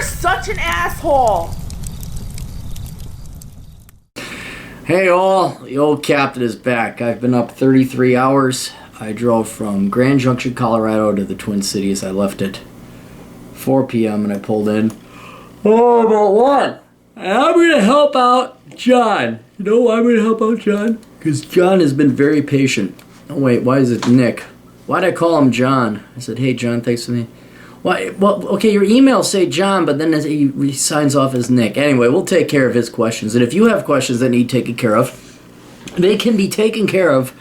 You're such an asshole. Hey all, the old captain is back. I've been up 33 hours. I drove from Grand Junction, Colorado to the Twin Cities. I left at 4 p.m. and I pulled in. Oh, about 1. And I'm going to help out John. You know why I'm going to help out John? Because John has been very patient. Oh wait, why is it Nick? Why'd I call him John? I said, hey John, thanks for me. Why? Well, okay, your emails say John, but then he signs off as Nick. Anyway, we'll take care of his questions. And if you have questions that need taken care of, they can be taken care of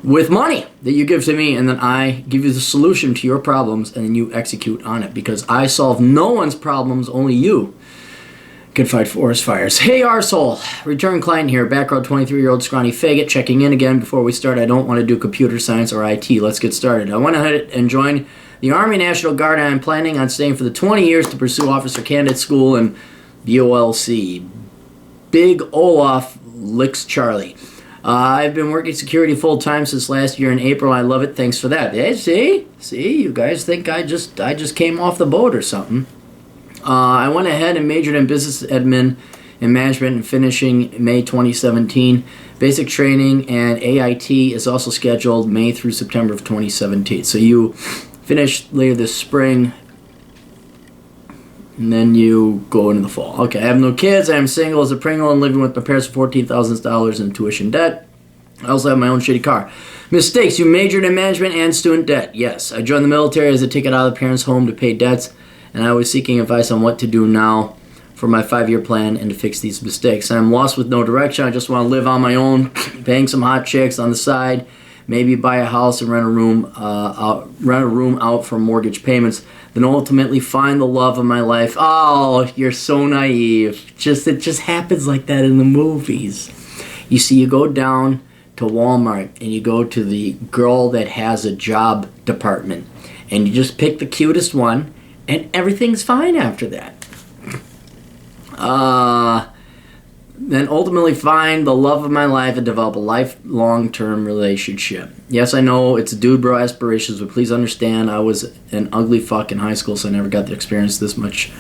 with money that you give to me, and then I give you the solution to your problems, and then you execute on it. Because I solve no one's problems, only you can fight forest fires. Hey, arsehole. Return client here. Background 23-year-old scrawny faggot checking in again. Before we start, I don't want to do computer science or IT. Let's get started. I went ahead and joined the Army National Guard, and I'm planning on staying for the 20 years to pursue officer candidate school and BOLC. Big Olaf licks Charlie. I've been working security full-time since last year in April. I love it. Thanks for that. Hey, see, you guys think I just came off the boat or something. I went ahead and majored in business admin and management and finishing May 2017. Basic training and AIT is also scheduled May through September of 2017. So you finish later this spring, and then you go into the fall. Okay, I have no kids. I am single as a Pringle and living with my parents for $14,000 in tuition debt. I also have my own shitty car. Mistakes. You majored in management and student debt. Yes. I joined the military as a ticket out of the parents' home to pay debts, and I was seeking advice on what to do now for my 5-year plan and to fix these mistakes. I'm lost with no direction. I just want to live on my own, bang some hot chicks on the side, maybe buy a house and rent a room out for mortgage payments, then ultimately find the love of my life. Oh, you're so naive. It just happens like that in the movies. You see, you go down to Walmart and you go to the girl that has a job department, and you just pick the cutest one, and everything's fine after that. Then ultimately find the love of my life and develop a lifelong-term relationship. Yes, I know it's dude bro aspirations, but please understand I was an ugly fuck in high school, so I never got to experience this much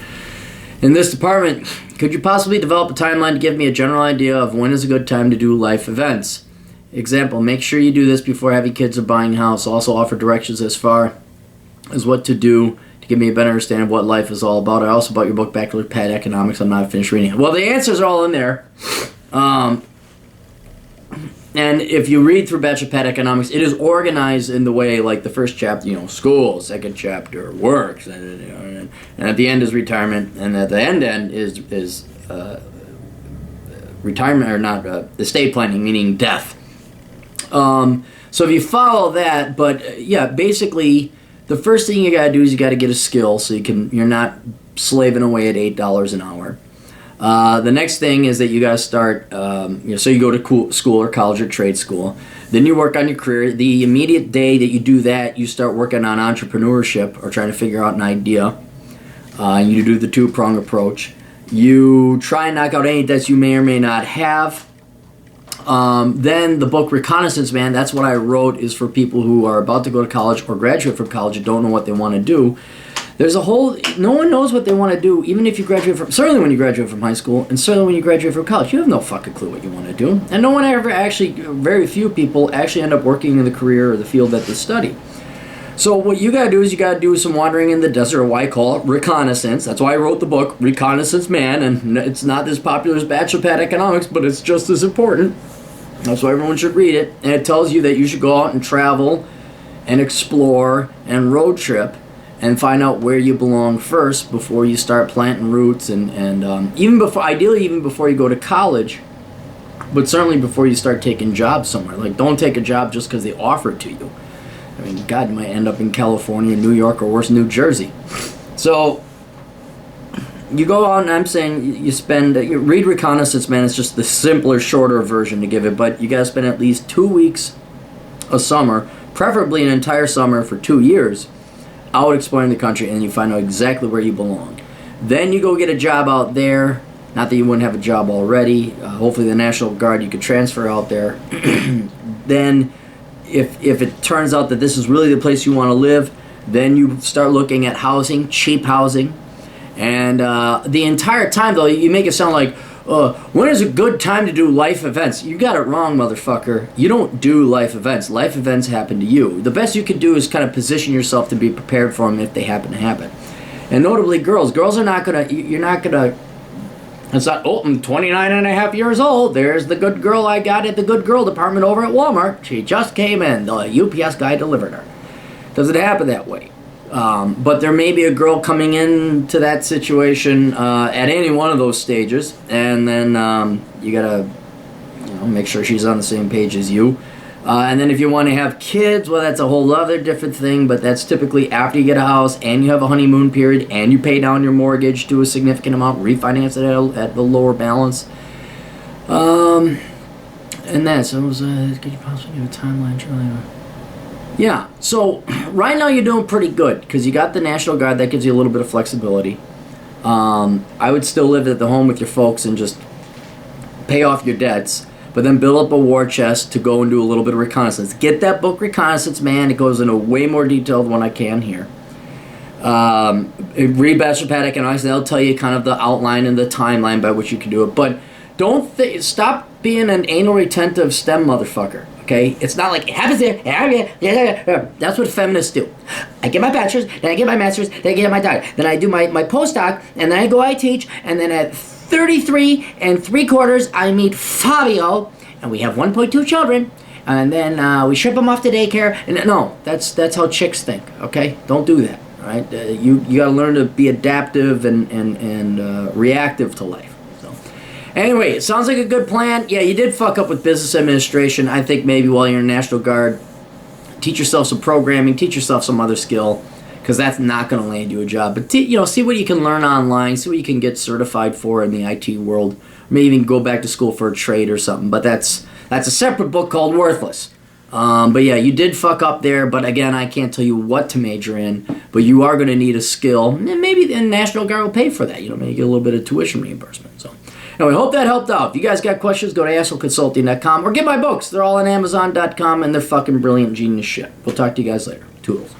in this department. Could you possibly develop a timeline to give me a general idea of when is a good time to do life events? Example, make sure you do this before having kids or buying a house. Also offer directions as far as what to do to give me a better understanding of what life is all about. I also bought your book, Bachelor Pad Economics. I'm not finished reading it. Well, the answers are all in there. And if you read through Bachelor Pad Economics, it is organized in the way, like the first chapter, school, second chapter, work, and at the end is retirement, and at the end is retirement, or not, estate planning, meaning death. So if you follow that, but basically, the first thing you gotta do is you gotta get a skill so you're not slaving away at $8 an hour. The next thing is that you gotta start, so you go to school or college or trade school. Then you work on your career. The immediate day that you do that, you start working on entrepreneurship or trying to figure out an idea. And you do the two-prong approach. You try and knock out any debts you may or may not have. Then the book Reconnaissance Man, that's what I wrote, is for people who are about to go to college or graduate from college and don't know what they want to do. No one knows what they want to do, even if you certainly when you graduate from high school, and certainly when you graduate from college. You have no fucking clue what you want to do. And no one ever very few people actually end up working in the career or the field that they study. So what you gotta do is you gotta do some wandering in the desert, or what I call it, reconnaissance. That's why I wrote the book, Reconnaissance Man, and it's not as popular as Bachelor Pad Economics, but it's just as important. That's why everyone should read it. And it tells you that you should go out and travel and explore and road trip and find out where you belong first before you start planting roots and ideally even before you go to college, but certainly before you start taking jobs somewhere. Like, don't take a job just because they offer it to you. I mean, God, you might end up in California, New York, or worse, New Jersey. So you go out, and I'm saying you read Reconnaissance Man. It's just the simpler, shorter version to give it, but you got to spend at least 2 weeks a summer, preferably an entire summer for 2 years, out exploring the country, and you find out exactly where you belong. Then you go get a job out there. Not that you wouldn't have a job already. Hopefully the National Guard, you could transfer out there. Then if it turns out that this is really the place you want to live, then you start looking at housing, cheap housing. And the entire time, though, you make it sound like, when is a good time to do life events? You got it wrong, motherfucker. You don't do life events. Life events happen to you. The best you can do is kind of position yourself to be prepared for them if they happen to happen. And notably, girls. Girls are not going to, you're not going to, it's not, I'm 29 and a half years old. There's the good girl I got at the good girl department over at Walmart. She just came in. The UPS guy delivered her. Doesn't happen that way. But there may be a girl coming into that situation at any one of those stages, and then you gotta make sure she's on the same page as you. And then if you want to have kids, well, that's a whole other different thing, but that's typically after you get a house and you have a honeymoon period and you pay down your mortgage to a significant amount, refinance it at the lower balance. And that, so it was, could you possibly give a timeline, Charlie? Yeah, so right now you're doing pretty good because you got the National Guard. That gives you a little bit of flexibility. I would still live at the home with your folks and just pay off your debts, but then build up a war chest to go and do a little bit of reconnaissance. Get that book, Reconnaissance Man. It goes into way more detail than what I can here. Read Bachelor Paddock and Ice. They'll tell you kind of the outline and the timeline by which you can do it. But don't stop being an anal retentive STEM motherfucker. Okay, it's not like it happens there. That's what feminists do. I get my bachelor's, then I get my master's, then I get my doctorate, then I do my postdoc, and then I teach, and then at 33 3/4, I meet Fabio, and we have 1.2 children, and then we ship them off to daycare. And no, that's how chicks think. Okay, don't do that. All right, you got to learn to be adaptive and reactive to life. Anyway, it sounds like a good plan. Yeah, you did fuck up with business administration. I think maybe while you're in National Guard, teach yourself some programming, teach yourself some other skill, because that's not going to land you a job. But see what you can learn online, see what you can get certified for in the IT world. Maybe even go back to school for a trade or something. But that's a separate book called Worthless. But yeah, you did fuck up there. But again, I can't tell you what to major in. But you are going to need a skill, and maybe the National Guard will pay for that. Maybe get a little bit of tuition reimbursement. So. Anyway, hope that helped out. If you guys got questions, go to assholeconsulting.com or get my books. They're all on Amazon.com, and they're fucking brilliant, genius shit. We'll talk to you guys later. Toodles.